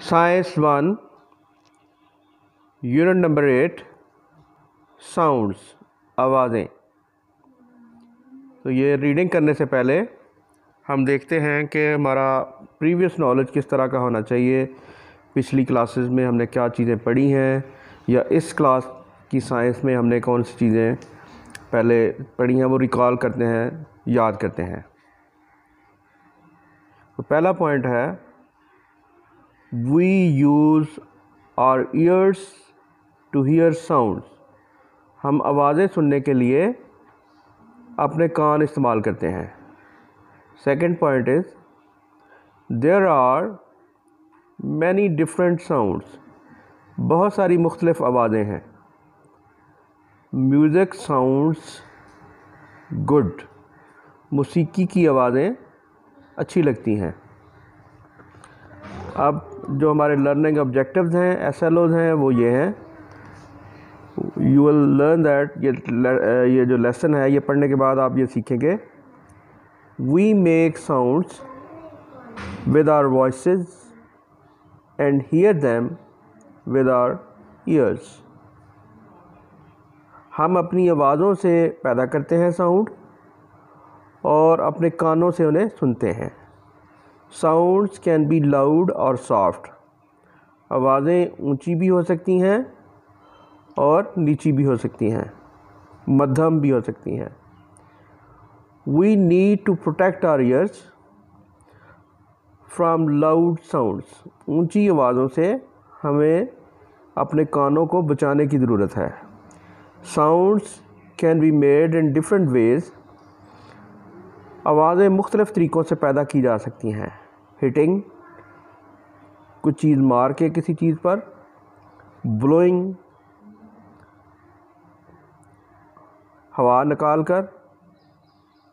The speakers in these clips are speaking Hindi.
साइंस 1 यूनिट नंबर 8 साउंड्स आवाज़ें। तो ये रीडिंग करने से पहले हम देखते हैं कि हमारा प्रीवियस नॉलेज किस तरह का होना चाहिए। पिछली क्लासेस में हमने क्या चीज़ें पढ़ी हैं या इस क्लास की साइंस में हमने कौन सी चीज़ें पहले पढ़ी हैं वो रिकॉल करते हैं, याद करते हैं। तो पहला पॉइंट है we use our ears to hear sounds. हम आवाज़ें सुनने के लिए अपने कान इस्तेमाल करते हैं। Second point is there are many different sounds. बहुत सारी मुख्तलिफ़ आवाज़ें हैं। Music sounds good. मौसीकी की आवाज़ें अच्छी लगती हैं। अब जो हमारे लर्निंग ऑब्जेक्टिव्स हैं, SLOs हैं, वो ये हैं। यू विल लर्न दैट ये जो लेसन है ये पढ़ने के बाद आप ये सीखेंगे। We make sounds with our voices and hear them with our ears. हम अपनी आवाज़ों से पैदा करते हैं साउंड और अपने कानों से उन्हें सुनते हैं। साउंड्स कैन बी लाउड और सॉफ्ट। आवाज़ें ऊंची भी हो सकती हैं और नीची भी हो सकती हैं, मध्यम भी हो सकती हैं। We need to protect our ears from loud sounds. ऊंची आवाज़ों से हमें अपने कानों को बचाने की ज़रूरत है। Sounds can be made in different ways. आवाज़ें मुख्तलिफ़ तरीक़ों से पैदा की जा सकती हैं। हिटिंग, कुछ चीज़ मार के किसी चीज़ पर। ब्लोइंग, हवा निकाल कर।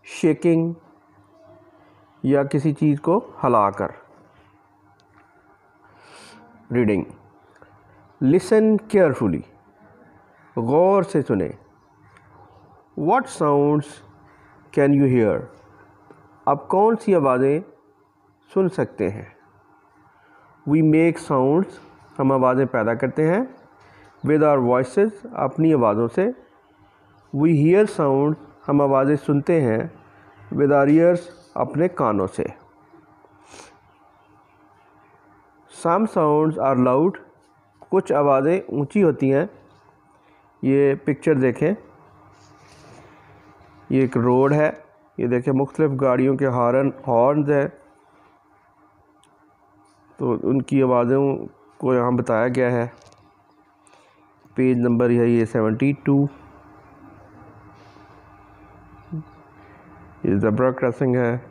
शेकिंग, या किसी चीज़ को हिला कर। Reading, listen carefully. गौर से सुने। What sounds can you here. आप कौन सी आवाज़ें सुन सकते हैं। वी मेक साउंड्स, हम आवाज़ें पैदा करते हैं। विद आवर वॉइसेस, अपनी आवाज़ों से। वी हियर साउंड, हम आवाज़ें सुनते हैं। विद आवर ईयर्स, अपने कानों से। सम साउंड्स आर लाउड, कुछ आवाज़ें ऊंची होती हैं। ये पिक्चर देखें, ये एक रोड है। ये देखें मुख्तलिफ़ गाड़ियों के हॉर्न्स हैं, तो उनकी आवाज़ों को यहाँ बताया गया है। पेज नंबर है ये 72। ये ज़ेब्रा क्रॉसिंग है,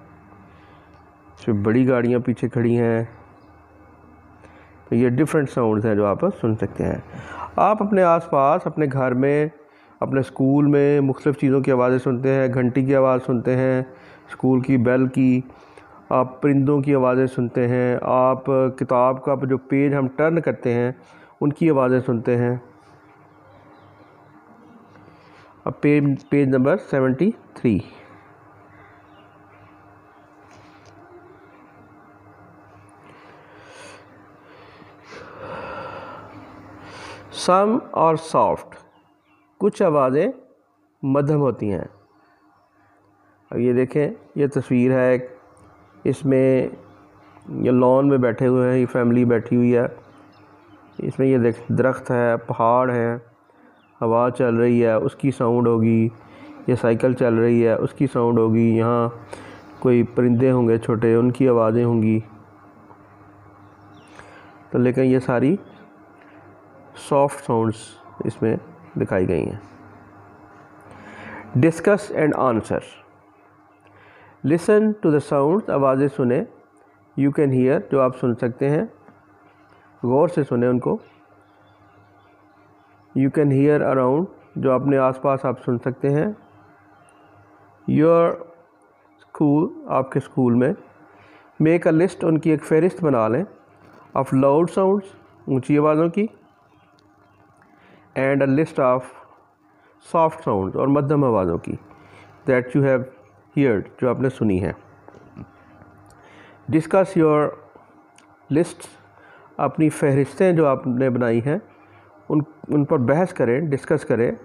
जो बड़ी गाड़ियाँ पीछे खड़ी हैं। तो ये डिफरेंट साउंड्स हैं जो आप सुन सकते हैं। आप अपने आसपास, अपने घर में, अपने स्कूल में मुख्तलिफ़ चीज़ों की आवाज़ें सुनते हैं। घंटी की आवाज़ सुनते हैं, स्कूल की बेल की। आप परिंदों की आवाज़ें सुनते हैं। आप किताब का जो पेज हम टर्न करते हैं उनकी आवाज़ें सुनते हैं। अब पेज नंबर 73। सम और सॉफ्ट, कुछ आवाज़ें मध्यम होती हैं। अब ये देखें, ये तस्वीर है एक, इसमें ये लॉन में बैठे हुए हैं, ये फैमिली बैठी हुई है। इसमें ये देख, दरख्त है, पहाड़ है, हवा चल रही है, उसकी साउंड होगी। ये साइकिल चल रही है, उसकी साउंड होगी। यहाँ कोई परिंदे होंगे छोटे, उनकी आवाज़ें होंगी। तो लेकिन ये सारी सॉफ्ट साउंड्स इसमें दिखाई गई हैं। Discuss and answer. Listen to the sounds, आवाज़ें सुने। यू कैन हियर, जो आप सुन सकते हैं। गौर से सुने उनको। यू कैन हियर अराउंड, जो अपने आसपास आप सुन सकते हैं। योर स्कूल, आपके स्कूल में। मेक अ लिस्ट, उनकी एक फहरिस्त बना लें। ऑफ लाउड साउंड्स, ऊंची आवाज़ों की। And a list of soft sounds, और मध्यम आवाज़ों की। दैट यू हैव हियर्ड, जो आपने सुनी है। डिस्कस योर लिस्ट अपनी फहरिस्तें जो आपने बनाई हैं उन पर बहस करें, डिस्कस करें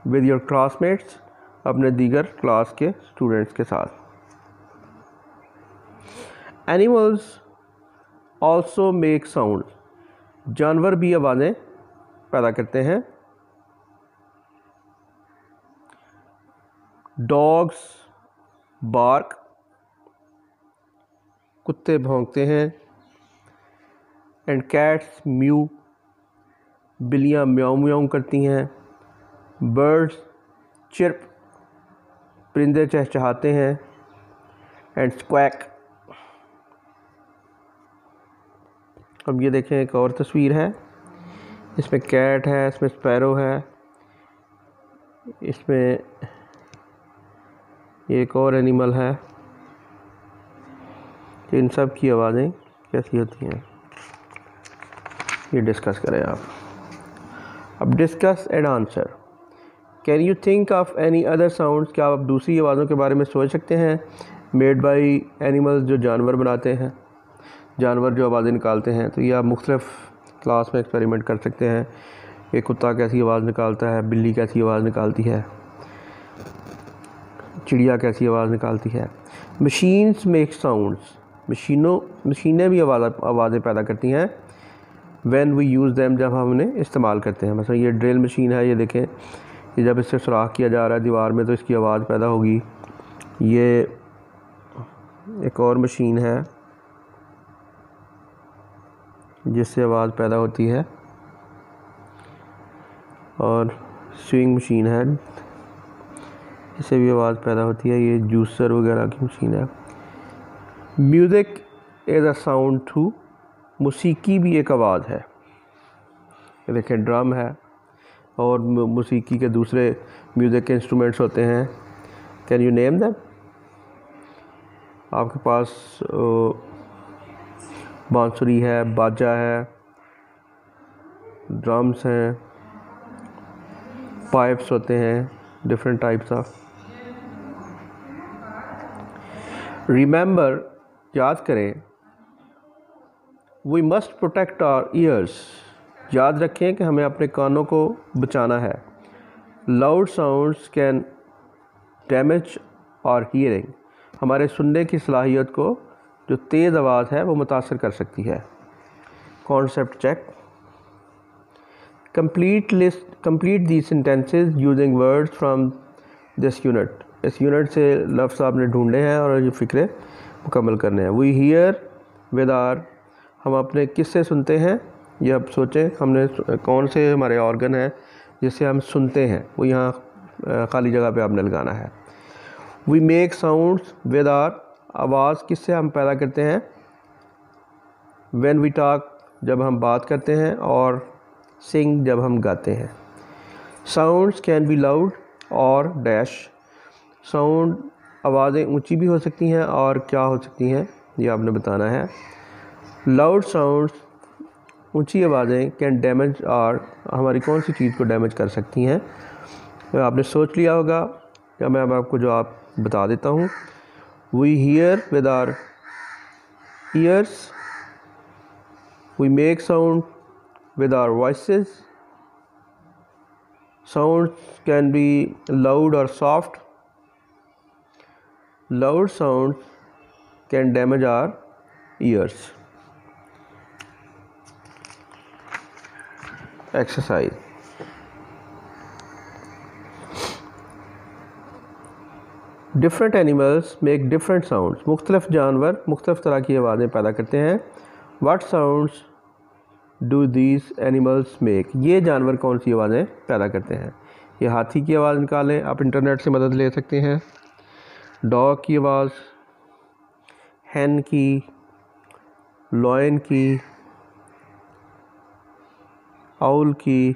विद योर क्लासमेट्स, अपने दीगर क्लास के स्टूडेंट्स के साथ। एनिमल्स ऑल्सो मेक साउंड, जानवर भी आवाज़ें पैदा करते हैं। डॉग्स बार्क, कुत्ते भौंकते हैं। एंड कैट्स म्यू, बिल्लियाँ म्याऊं म्याऊं करती हैं। बर्ड्स चिर्प, परिंदे चहचहाते हैं। एंड स्क्वैक। अब ये देखें, एक और तस्वीर है, इसमें कैट है, इसमें स्पैरो है, इसमें एक और एनिमल है। इन सब की आवाज़ें कैसी होती हैं ये डिस्कस करें आप। अब discuss and answer. Can you think of any other sounds, क्या आप दूसरी आवाज़ों के बारे में सोच सकते हैं मेड बाई एनिमल्स, जो जानवर बनाते हैं, जानवर जो आवाज़ें निकालते हैं। तो ये आप मुख्तलिफ़ क्लास में एक्सपेरिमेंट कर सकते हैं। एक कुत्ता कैसी आवाज़ निकालता है, बिल्ली कैसी आवाज़ निकालती है, चिड़िया कैसी आवाज़ निकालती है। मशीन्स मेक साउंड्स, मशीनें भी आवाज़ें पैदा करती हैं। व्हेन वी यूज़ देम, जब हम उन्हें इस्तेमाल करते हैं। मतलब ये ड्रिल मशीन है, ये देखें, ये जब इससे सुराख किया जा रहा है दीवार में तो इसकी आवाज़ पैदा होगी। ये एक और मशीन है जिससे आवाज़ पैदा होती है, और स्विंग मशीन है, इससे भी आवाज़ पैदा होती है। ये जूसर वगैरह की मशीन है। Music is a sound too, मौसीकी भी एक आवाज़ है। ये देखें, ड्रम है, और मौसीकी के दूसरे म्यूज़िक के इंस्ट्रूमेंट्स होते हैं। Can you name them? आपके पास बांसुरी है, बाजा है, ड्रम्स हैं, पाइप्स होते हैं, डिफरेंट टाइप्स ऑफ। रिमेंबर, याद करें, we must protect our ears, याद रखें कि हमें अपने कानों को बचाना है। Loud sounds can damage our hearing, हमारे सुनने की सलाहियत को जो तेज़ आवाज़ है वो मुतासर कर सकती है। Concept check. Complete the sentences using words from this unit, इस यूनिट से लफ्ज़ आपने ढूंढे हैं और ये फ़िक्रे मुकम्मल करने हैं। वी हियर विद आर, हम अपने किससे सुनते हैं, ये अब सोचें, हमने कौन से हमारे ऑर्गन हैं जिससे हम सुनते हैं, वो यहाँ खाली जगह पे आपने लगाना है। We make sounds with our, आवाज़ किससे हम पैदा करते हैं। व्हेन वी टॉक, जब हम बात करते हैं, और सिंग, जब हम गाते हैं। साउंड्स कैन बी लाउड और डैश, साउंड आवाज़ें ऊंची भी हो सकती हैं और क्या हो सकती हैं ये आपने बताना है। लाउड साउंड्स, ऊंची आवाज़ें, कैन डैमेज आर, हमारी कौन सी चीज़ को डैमेज कर सकती हैं। तो आपने सोच लिया होगा, या मैं अब आपको जवाब बता देता हूँ। We hear with our ears, we make sound with our voices, sounds can be loud और soft, loud sounds can damage our ears. Exercise. Different animals make different sounds. मुख्तलिफ जानवर मुख्तलिफ तरह की आवाज़ें पैदा करते हैं। What sounds do these animals make? ये जानवर कौन सी आवाज़ें पैदा करते हैं। ये हाथी की आवाज़ निकालें, आप इंटरनेट से मदद ले सकते हैं। डॉग की आवाज़, हैन की, लॉयन की, आउल की,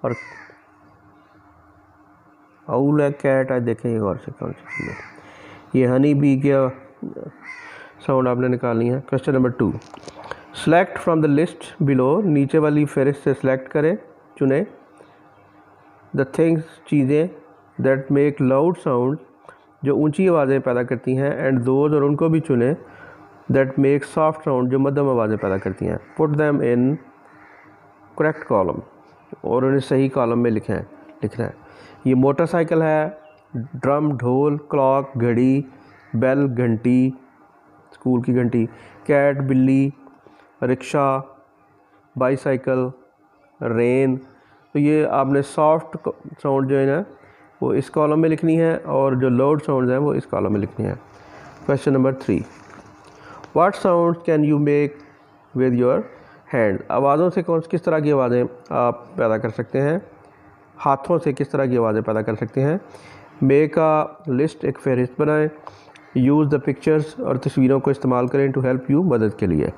और आउल है, कैट है, देखें और से कौन सी है। ये हनी बी की साउंड आपने निकालनी है। Question number 2, select from the list below, नीचे वाली फहरिस्त से सेलेक्ट करें, चुनें। द थिंग्स, चीज़ें, दैट मेक लाउड साउंड, जो ऊंची आवाज़ें पैदा करती हैं, एंड दोज, और उनको भी चुनें, दैट मेक सॉफ्ट साउंड, जो मध्यम आवाज़ें पैदा करती हैं। Put them in correct column, और उन्हें सही कॉलम में लिखना है। ये मोटरसाइकिल है, ड्रम, ढोल, क्लॉक, घड़ी, बेल, घंटी, स्कूल की घंटी, कैट, बिल्ली, रिक्शा, बाईसाइकिल, रेन। तो ये आपने सॉफ्ट साउंड जो है ना वो इस कॉलम में लिखनी है, और जो लाउड साउंड हैं वो इस कॉलम में लिखनी है। Question number 3, what sound can you make with your hand? आवाज़ों से किस तरह की आवाज़ें आप पैदा कर सकते हैं? हाथों से किस तरह की आवाज़ें पैदा कर सकते हैं? मेक अ लिस्ट, एक फहरिस्त बनाएं। यूज़ द पिक्चर्स, और तस्वीरों को इस्तेमाल करें टू हेल्प यू, मदद के लिए।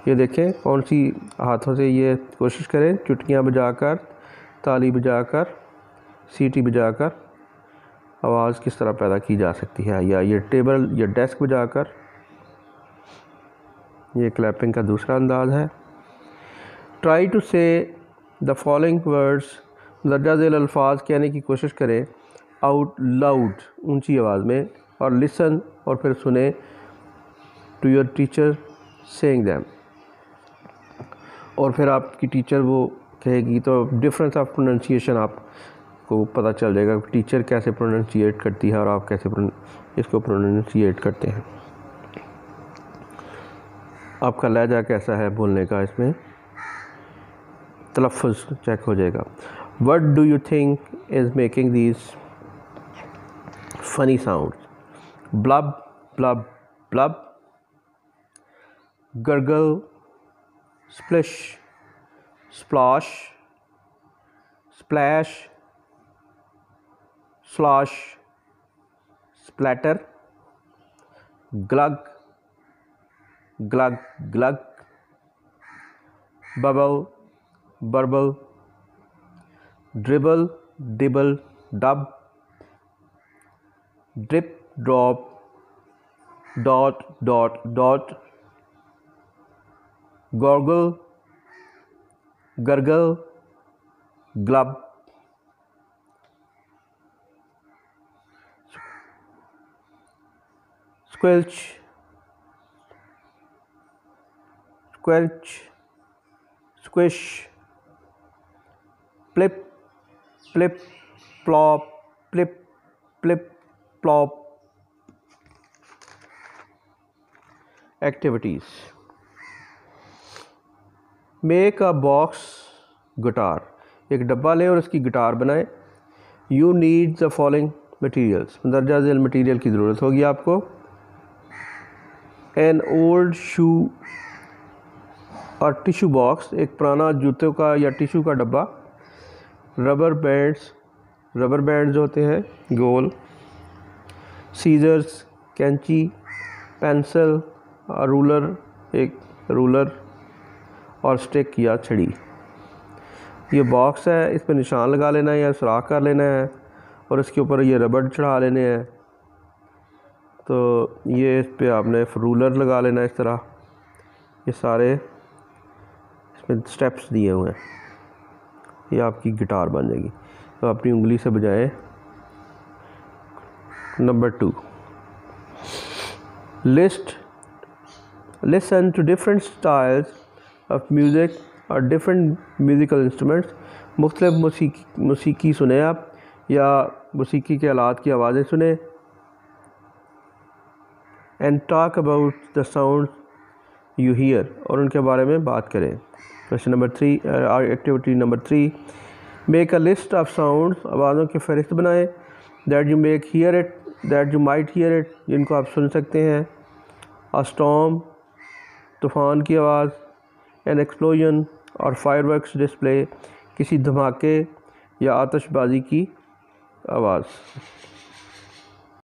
ये देखें कौन सी हाथों से, ये कोशिश करें चुटकियाँ बजाकर, ताली बजाकर, सीटी बजाकर आवाज़ किस तरह पैदा की जा सकती है, या ये टेबल या डेस्क बजाकर। ये क्लैपिंग का दूसरा अंदाज है। ट्राई टू से द फॉलोइंग वर्ड्स, दर्जा झेल अल्फाज कहने की कोशिश करें आउट लाउड, ऊंची आवाज़ में, और लिसन, और फिर सुने, to your teacher saying them, और फिर आपकी टीचर वो कहेगी तो डिफरेंस ऑफ प्रोनाउंसिएशन आपको पता चल जाएगा, टीचर कैसे प्रोनाउंसिएट करती है और आप कैसे इसको प्रोनाउंसिएट करते हैं। आपका लहजा कैसा है बोलने का, इसमें तलफ़्फ़ुज़ चेक हो जाएगा। What do you think is making these funny sound? Blub, blub, blub, gurgle, splish, splosh, splash, slosh, splatter, glug, glug, glug, bubble, burble, dribble, dibble, dub, drip, drop, dot, dot, dot, gurgle, gurgle, glub, squilch, squelch, squish, plip, plip, plop, plip, plip, plop. Activities, make a box guitar, एक डब्बा लें और उसकी गिटार बनाएं। You need the following materials, दर्जा झेल मटीरियल की ज़रूरत होगी आपको। एन ओल्ड शू और टिशू बॉक्स, एक पुराना जूतों का या टिशू का डब्बा। रबर बैंड्स, रबर बैंड जो होते हैं गोल। सीजर्स, कैंची, पेंसिल, रूलर, एक रूलर, और स्टिक या छड़ी। ये बॉक्स है, इस पर निशान लगा लेना है या सुराख कर लेना है, और इसके ऊपर ये रबड़ चढ़ा लेने हैं। तो ये इस पर आपने रूलर लगा लेना है इस तरह। ये सारे इसमें स्टेप्स दिए हुए हैं, ये आपकी गिटार बन जाएगी। तो अपनी उंगली से बजाएं। Number 2, listen to different styles of music और डिफरेंट म्यूज़िकल इंस्ट्रूमेंट्स, मुख्तलिफ मौसीकी सुने आप, या मौसीकी के आलात की आवाज़ें सुने। And talk about the sound you here, और उनके बारे में बात करें। Question number 3, activity number 3, make a list of sounds, आवाज़ों की फहरिस्त बनाएं। That you make here it, that you might here it, जिनको आप सुन सकते हैं। अ स्टॉर्म, तूफ़ान की आवाज़। एन एक्सप्लोजन और फायरवर्क्स डिस्प्ले, किसी धमाके या आतिशबाजी की आवाज़।